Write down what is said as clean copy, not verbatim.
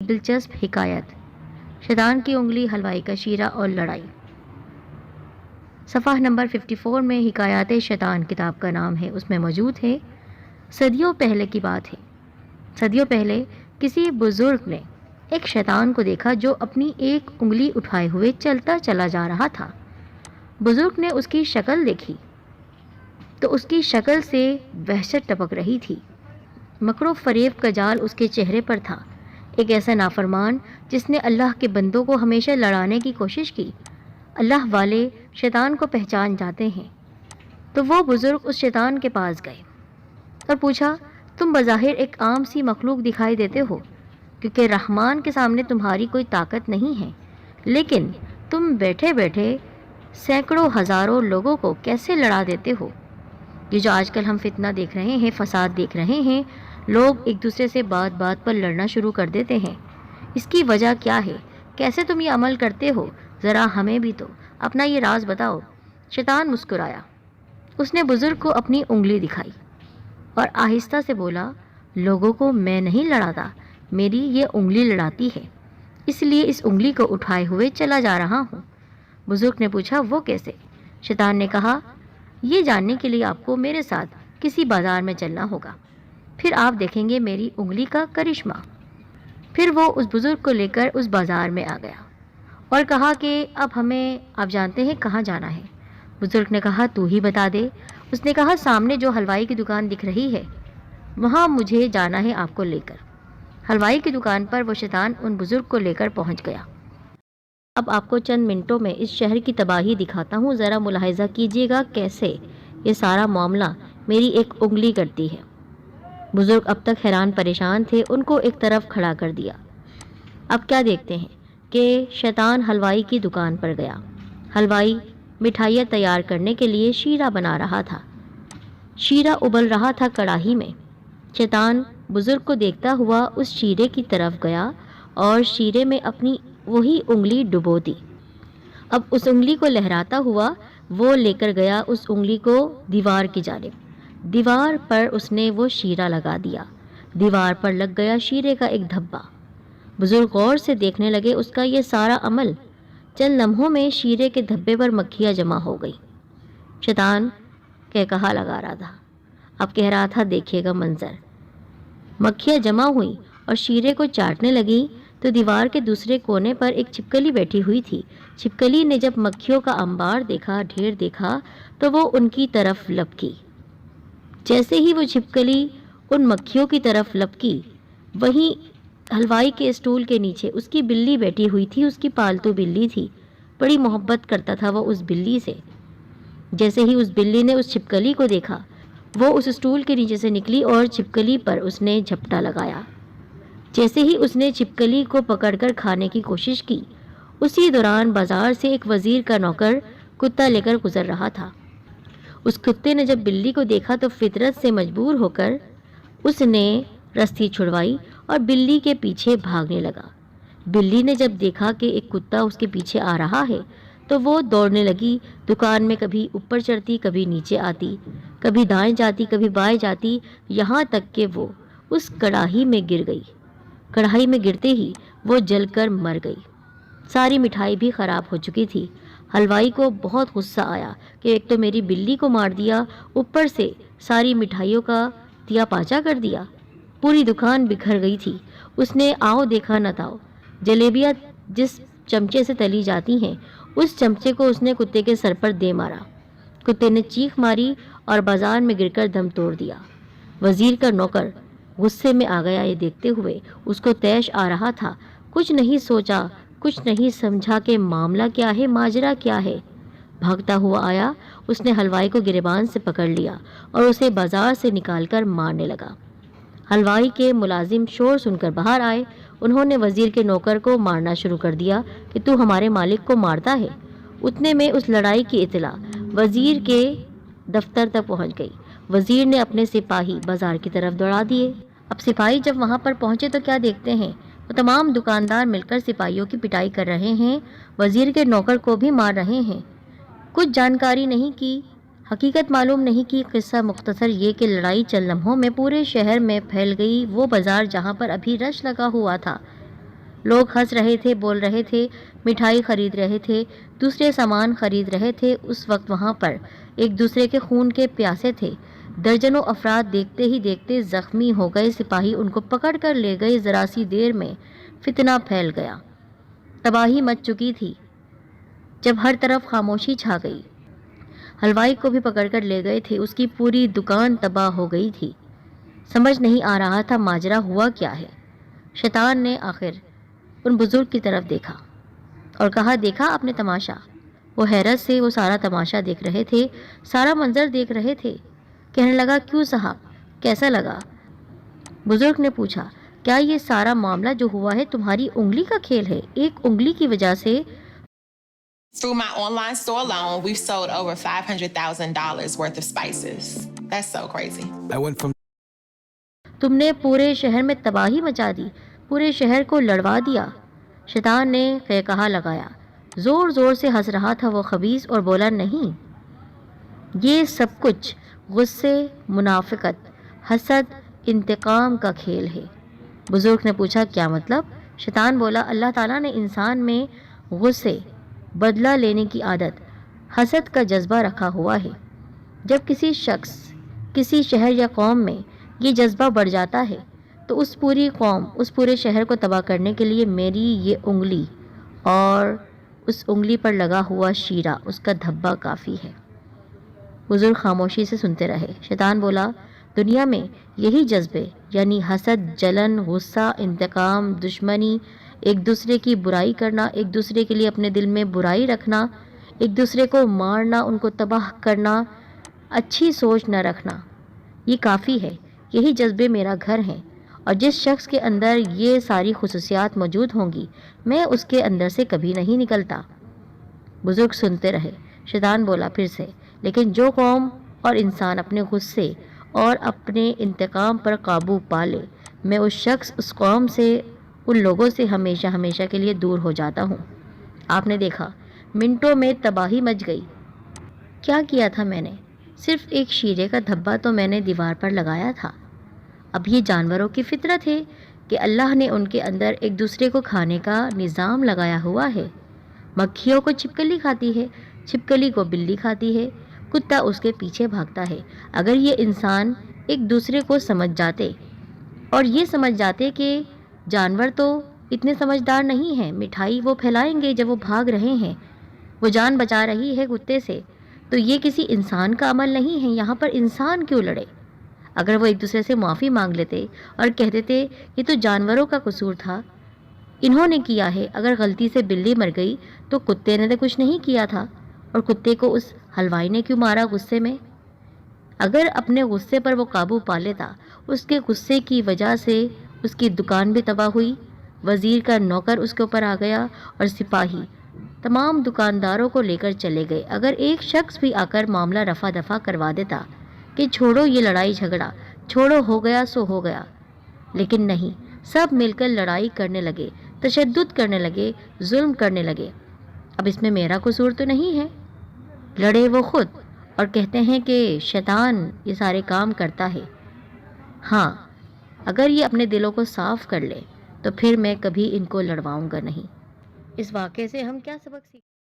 دلچسپ حکایت، شیطان کی انگلی، حلوائی کا شیرہ اور لڑائی۔ صفحہ نمبر 54 میں حکایات شیطان کتاب کا نام ہے، اس میں موجود ہے۔ صدیوں پہلے کی بات ہے۔ صدیوں پہلے کسی بزرگ نے ایک شیطان کو دیکھا جو اپنی ایک انگلی اٹھائے ہوئے چلتا چلا جا رہا تھا۔ بزرگ نے اس کی شکل دیکھی تو اس کی شکل سے وحشت ٹپک رہی تھی۔ مکر و فریب کا جال اس کے چہرے پر تھا، ایک ایسا نافرمان جس نے اللہ کے بندوں کو ہمیشہ لڑانے کی کوشش کی۔ اللہ والے شیطان کو پہچان جاتے ہیں، تو وہ بزرگ اس شیطان کے پاس گئے اور پوچھا، تم بظاہر ایک عام سی مخلوق دکھائی دیتے ہو، کیونکہ رحمان کے سامنے تمہاری کوئی طاقت نہیں ہے، لیکن تم بیٹھے بیٹھے سینکڑوں ہزاروں لوگوں کو کیسے لڑا دیتے ہو؟ یہ جو آج کل ہم فتنہ دیکھ رہے ہیں، فساد دیکھ رہے ہیں، لوگ ایک دوسرے سے بات بات پر لڑنا شروع کر دیتے ہیں، اس کی وجہ کیا ہے؟ کیسے تم یہ عمل کرتے ہو؟ ذرا ہمیں بھی تو اپنا یہ راز بتاؤ۔ شیطان مسکرایا، اس نے بزرگ کو اپنی انگلی دکھائی اور آہستہ سے بولا، لوگوں کو میں نہیں لڑاتا، میری یہ انگلی لڑاتی ہے، اس لیے اس انگلی کو اٹھائے ہوئے چلا جا رہا ہوں۔ بزرگ نے پوچھا، وہ کیسے؟ شیطان نے کہا، یہ جاننے کے لیے آپ کو میرے ساتھ کسی بازار میں چلنا ہوگا، پھر آپ دیکھیں گے میری انگلی کا کرشمہ۔ پھر وہ اس بزرگ کو لے کر اس بازار میں آ گیا اور کہا کہ اب ہمیں آپ جانتے ہیں کہاں جانا ہے؟ بزرگ نے کہا، تو ہی بتا دے۔ اس نے کہا، سامنے جو حلوائی کی دکان دکھ رہی ہے، وہاں مجھے جانا ہے آپ کو لے کر۔ حلوائی کی دکان پر وہ شیطان ان بزرگ کو لے کر پہنچ گیا۔ اب آپ کو چند منٹوں میں اس شہر کی تباہی دکھاتا ہوں، ذرا ملاحظہ کیجیے گا کیسے یہ سارا معاملہ میری ایک انگلی کرتی ہے۔ بزرگ اب تک حیران پریشان تھے، ان کو ایک طرف کھڑا کر دیا۔ اب کیا دیکھتے ہیں کہ شیطان حلوائی کی دکان پر گیا۔ حلوائی مٹھائیاں تیار کرنے کے لیے شیرہ بنا رہا تھا۔ شیرہ ابل رہا تھا کڑاہی میں۔ شیطان بزرگ کو دیکھتا ہوا اس شیرے کی طرف گیا اور شیرے میں اپنی وہی انگلی ڈبو دی۔ اب اس انگلی کو لہراتا ہوا وہ لے کر گیا اس انگلی کو دیوار کی جانب۔ دیوار پر اس نے وہ شیرہ لگا دیا۔ دیوار پر لگ گیا شیرے کا ایک دھبا۔ بزرگ غور سے دیکھنے لگے اس کا یہ سارا عمل۔ چند لمحوں میں شیرے کے دھبے پر مکھیاں جمع ہو گئی۔ شیطان کہا لگا رہا تھا، اب کہہ رہا تھا، دیکھیے گا منظر۔ مکھیاں جمع ہوئیں اور شیرے کو چاٹنے لگیں تو دیوار کے دوسرے کونے پر ایک چھپکلی بیٹھی ہوئی تھی۔ چھپکلی نے جب مکھیوں کا انبار دیکھا، ڈھیر دیکھا، تو وہ ان کی طرف لپکی۔ جیسے ہی وہ چھپکلی ان مکھیوں کی طرف لپکی، وہیں حلوائی کے اسٹول کے نیچے اس کی بلی بیٹھی ہوئی تھی، اس کی پالتو بلی تھی۔ بڑی محبت کرتا تھا وہ اس بلی سے۔ جیسے ہی اس بلی نے اس چھپکلی کو دیکھا، وہ اس اسٹول کے نیچے سے نکلی اور چھپکلی پر اس نے جھپٹا لگایا۔ جیسے ہی اس نے چھپکلی کو پکڑ کر کھانے کی کوشش کی، اسی دوران بازار سے ایک وزیر کا نوکر کتا لے کر گزر رہا تھا۔ اس کتے نے جب بلی کو دیکھا تو فطرت سے مجبور ہو کر اس نے رسی چھڑوائی اور بلی کے پیچھے بھاگنے لگا۔ بلی نے جب دیکھا کہ ایک کتا اس کے پیچھے آ رہا ہے تو وہ دوڑنے لگی۔ دکان میں کبھی اوپر چڑھتی، کبھی نیچے آتی، کبھی دائیں جاتی، کبھی بائیں جاتی، یہاں تک کہ وہ اس کڑاہی میں گر گئی۔ کڑاہی میں گرتے ہی وہ جل کر مر گئی۔ ساری مٹھائی بھی خراب ہو چکی تھی۔ حلوائی کو بہت غصہ آیا کہ ایک تو میری بلی کو مار دیا، اوپر سے ساری مٹھائیوں کا دیا پاچا کر دیا۔ پوری دکان بکھر گئی تھی۔ اس نے آؤ دیکھا نہ تاؤ، جلیبیاں جس چمچے سے تلی جاتی ہیں، اس چمچے کو اس نے کتے کے سر پر دے مارا۔ کتے نے چیخ ماری اور بازار میں گر کر دم توڑ دیا۔ وزیر کا نوکر غصے میں آ گیا، یہ دیکھتے ہوئے اس کو طیش آ رہا تھا۔ کچھ نہیں سوچا، کچھ نہیں سمجھا کہ معاملہ کیا ہے، ماجرا کیا ہے۔ بھاگتا ہوا آیا، اس نے حلوائی کو گریبان سے پکڑ لیا اور اسے بازار سے نکال کر مارنے لگا۔ حلوائی کے ملازم شور سن کر باہر آئے۔ انہوں نے وزیر کے نوکر کو مارنا شروع کر دیا کہ تو ہمارے مالک کو مارتا ہے۔ اتنے میں اس لڑائی کی اطلاع وزیر کے دفتر تک پہنچ گئی۔ وزیر نے اپنے سپاہی بازار کی طرف دوڑا دیے۔ اب سپاہی جب وہاں پر پہنچے تو کیا دیکھتے ہیں، وہ تمام دکاندار مل کر سپاہیوں کی پٹائی کر رہے ہیں، وزیر کے نوکر کو بھی مار رہے ہیں۔ کچھ جانکاری نہیں کی، حقیقت معلوم نہیں کی۔ قصہ مختصر یہ کہ لڑائی چند لمحوں میں پورے شہر میں پھیل گئی۔ وہ بازار جہاں پر ابھی رش لگا ہوا تھا، لوگ ہنس رہے تھے، بول رہے تھے، مٹھائی خرید رہے تھے، دوسرے سامان خرید رہے تھے۔ اس وقت وہاں پر ایک دوسرے کے خون کے پیاسے تھے۔ درجنوں افراد دیکھتے ہی دیکھتے زخمی ہو گئے، سپاہی ان کو پکڑ کر لے گئے۔ ذرا سی دیر میں فتنہ پھیل گیا، تباہی مچ چکی تھی۔ جب ہر طرف خاموشی چھا گئی، حلوائی کو بھی پکڑ کر لے گئے تھے، اس کی پوری دکان تباہ ہو گئی تھی۔ سمجھ نہیں آ رہا تھا ماجرا ہوا کیا ہے۔ شیطان نے آخر ان بزرگ کی طرف دیکھا اور کہا، دیکھا آپ نے تماشا؟ وہ حیرت سے وہ سارا تماشا دیکھ رہے تھے، سارا منظر دیکھ رہے تھے۔ کہنے لگا، کیوں صاحب، کیسا لگا؟ بزرگ نے پوچھا، کیا یہ سارا معاملہ جو ہوا ہے تمہاری انگلی کا کھیل ہے؟ ایک انگلی کی وجہ سے Through my online store alone, we've sold over $500,000 worth of spices. That's so crazy. I went from تم نے پورے شہر میں تباہی مچا دی، پورے شہر کو لڑوا دیا۔ شیطان نے قہقہا لگایا، زور زور سے ہنس رہا تھا وہ خبیث، اور بولا، نہیں، یہ سب کچھ غصے، منافقت، حسد، انتقام کا کھیل ہے۔ بزرگ نے پوچھا، کیا مطلب؟ شیطان بولا، اللہ تعالیٰ نے انسان میں غصے، بدلہ لینے کی عادت، حسد کا جذبہ رکھا ہوا ہے۔ جب کسی شخص، کسی شہر یا قوم میں یہ جذبہ بڑھ جاتا ہے تو اس پوری قوم، اس پورے شہر کو تباہ کرنے کے لیے میری یہ انگلی اور اس انگلی پر لگا ہوا شیرہ، اس کا دھبا کافی ہے۔ بزرگ خاموشی سے سنتے رہے۔ شیطان بولا، دنیا میں یہی جذبے، یعنی حسد، جلن، غصہ، انتقام، دشمنی، ایک دوسرے کی برائی کرنا، ایک دوسرے کے لیے اپنے دل میں برائی رکھنا، ایک دوسرے کو مارنا، ان کو تباہ کرنا، اچھی سوچ نہ رکھنا، یہ کافی ہے۔ یہی جذبے میرا گھر ہیں، اور جس شخص کے اندر یہ ساری خصوصیات موجود ہوں گی، میں اس کے اندر سے کبھی نہیں نکلتا۔ بزرگ سنتے رہے۔ شیطان بولا پھر سے، لیکن جو قوم اور انسان اپنے غصے اور اپنے انتقام پر قابو پا لے، میں اس شخص، اس قوم سے، ان لوگوں سے ہمیشہ ہمیشہ کے لیے دور ہو جاتا ہوں۔ آپ نے دیکھا، منٹوں میں تباہی مچ گئی۔ کیا کیا تھا میں نے؟ صرف ایک شیرے کا دھبا تو میں نے دیوار پر لگایا تھا۔ اب یہ جانوروں کی فطرت ہے کہ اللہ نے ان کے اندر ایک دوسرے کو کھانے کا نظام لگایا ہوا ہے۔ مکھیوں کو چھپکلی کھاتی ہے، چھپکلی کو بلی کھاتی ہے، کتا اس کے پیچھے بھاگتا ہے۔ اگر یہ انسان ایک دوسرے کو سمجھ جاتے اور یہ سمجھ جاتے کہ جانور تو اتنے سمجھدار نہیں ہیں، مٹھائی وہ پھیلائیں گے جب وہ بھاگ رہے ہیں، وہ جان بچا رہی ہے کتے سے، تو یہ کسی انسان کا عمل نہیں ہے، یہاں پر انسان کیوں لڑے؟ اگر وہ ایک دوسرے سے معافی مانگ لیتے اور کہہ دیتے یہ تو جانوروں کا قصور تھا، انہوں نے کیا ہے، اگر غلطی سے بلی مر گئی تو کتے نے تو کچھ نہیں کیا تھا، اور کتے کو اس حلوائی نے کیوں مارا غصے میں؟ اگر اپنے غصے پر وہ قابو پا لیتا، اس کے غصے کی وجہ سے اس کی دکان بھی تباہ ہوئی، وزیر کا نوکر اس کے اوپر آ گیا، اور سپاہی تمام دکانداروں کو لے کر چلے گئے۔ اگر ایک شخص بھی آ کر معاملہ رفع دفع کروا دیتا کہ چھوڑو یہ لڑائی جھگڑا، چھوڑو، ہو گیا سو ہو گیا، لیکن نہیں، سب مل کر لڑائی کرنے لگے، تشدد کرنے لگے، ظلم کرنے لگے۔ اب اس میں میرا قصور تو نہیں ہے، لڑے وہ خود، اور کہتے ہیں کہ شیطان یہ سارے کام کرتا ہے۔ ہاں، اگر یہ اپنے دلوں کو صاف کر لے تو پھر میں کبھی ان کو لڑواؤں گا نہیں۔ اس واقعے سے ہم کیا سبق سیکھیں؟